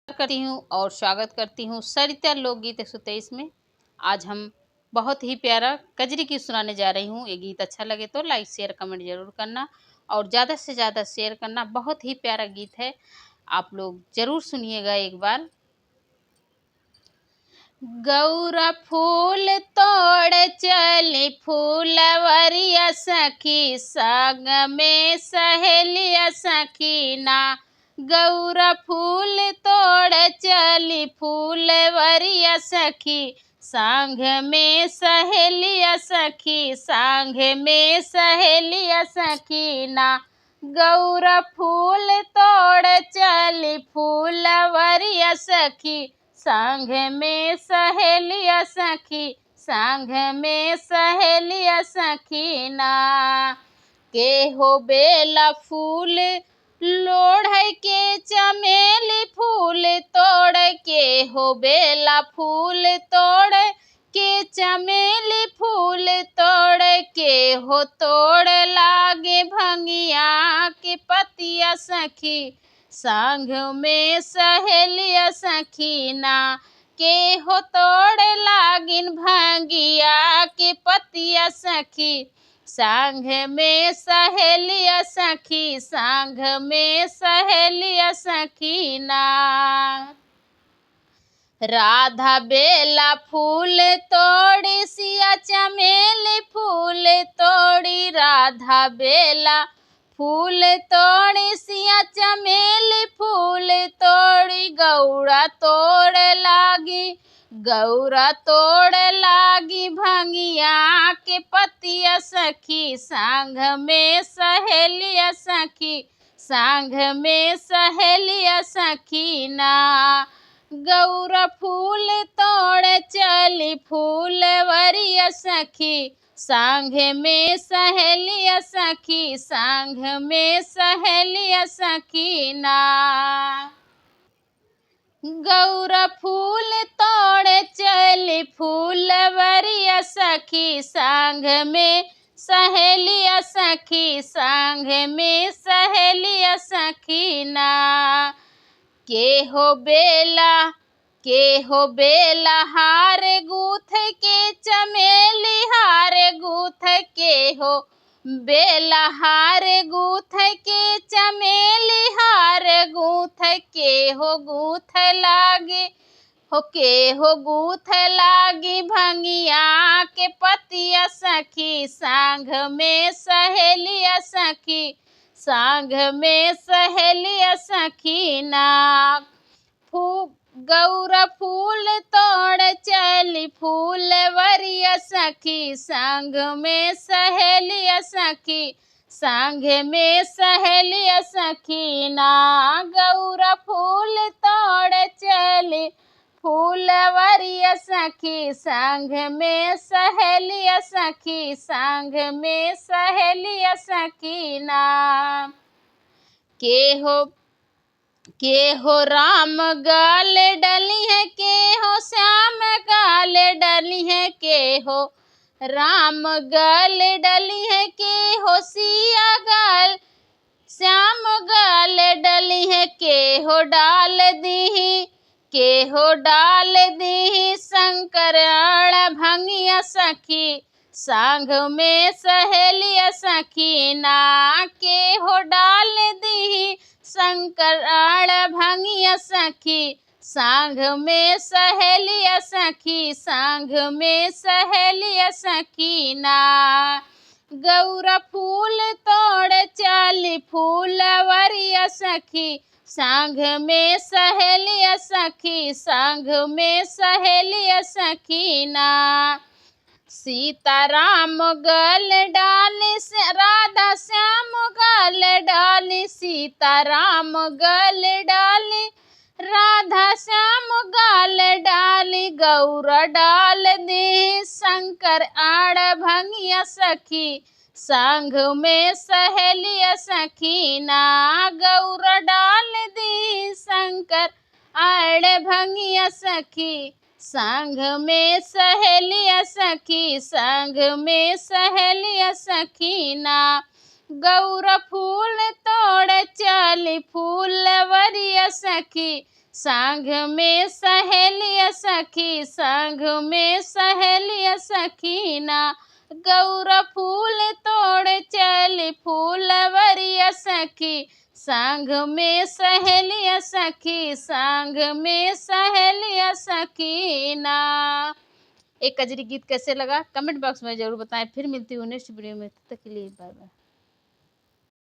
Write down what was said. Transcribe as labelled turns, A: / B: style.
A: करती हूँ और स्वागत करती हूँ सरिता लोकगीत 123 में। आज हम बहुत ही प्यारा कजरी की सुनाने जा रही हूँ। ये गीत अच्छा लगे तो लाइक शेयर कमेंट ज़रूर करना और ज़्यादा से ज़्यादा शेयर करना। बहुत ही प्यारा गीत है, आप लोग ज़रूर सुनिएगा एक बार। गौरा फूल तोड़ चली फूलवरिया सखी, संग में सहेलिया सखीना। गौरा फूल तोड़ चली फूलवरिया सखी, संग में सहेलिया सखी, संग में सहेलिया सखीना। गौरा फूल तोड़ चली फूलवरिया सखी, संग में सहेलिया सखी, संग में सहेलिया सखीना। के हो बेला फूल लोढ़ के चमेली फूल तोड़ के, हो बेला फूल तोड़ के चमेली फूल तोड़ के, हो तोड़ लागे भंगिया के पतिया सखी, संग में सहेलिया सखीना। के हो तोड़ लागिन भंगिया के पतिया सखी, संग में सहेलिया सखी, संग में सहेलिया सखीना। राधा बेला फूल तोड़ी सिया चमेली फूल तोड़ी, राधा बेला फूल तोड़ी सिया चमेली फूल तोड़ी। गौरा तोड़ लागी, गौरा तोड़ लागी भंगिया के पतिया सखी, संग में सहेलिया सखी, संग में सहेलिया सखीना। गौरा फूल तोड़ चली फूलवरिया सखी, संग में सहेलिया सखी, संग में सहेलिया सखीना। गौरा फूल तोड़ चली फूलवरिया सखी, संग में सहेलिया सखी, संग में सहेलिया सखीना। के हो बेला, के हो बेला हार गूथ के चमेली हार गूथ के, हो बेला हार गूथ के चमेली हार गूथ के, हो गूथ लागे, हो के हो गूथ लागी भंगिया के पतिया सखी, संग में सहेलिया सखी, संग में सहेलिया सखीना। गौरा फूल तोड़ चली फूलवरिया सखी, संग में सहेलिया सखी, संग में सहेलिया सखीना। गौरा फूल तोड़ चली फूलवरिया सखी, संग में सहेलिया सखी, संग में सहेलिया सखीना। के हो राम गाल डली है, के हो श्याम गाल डली है, के हो राम गाल डली है, के हो सिया गाल श्याम गाल डली है। के हो डाल दी, के हो डाल दी शंकराण भंगिया सखी, संग में सहेलिया सखीना। के हो डाल दी शंकराण भंगिया सखी, संग में सहेलिया सखी, संग में सहेलिया सखीना। गौरा फूल तोड़ चली फूलवरिया सखी, संग में सहेलिया सखी, संग में सहेलिया सखीना। सीताराम गल डाली राधा श्याम गल डाली, सीताराम गल डाली राधा श्याम गल डाली। गौरा डाल दी शंकर आड़ भंगिया सखी, संग में सहेलिया सखीना। गौरा डाल दी शंकर आड़ भंगिया सखी, संग में सहेलिया सखी, संग में सहेलिया सखीना। गौरा फूल तोड़ चली फूलवरिया सखी, संग में सहेलिया सखी, संग में सहेलिया सखीना, गौरा फूल तोड़ चली फूलवरिया सखी। संग में सहेलिया सखी, संग में सहेलिया सखीना। एक कजरी गीत कैसे लगा कमेंट बॉक्स में जरूर बताएं। फिर मिलती हूँ नेक्स्ट वीडियो में, तब तक के लिए बाय बाय।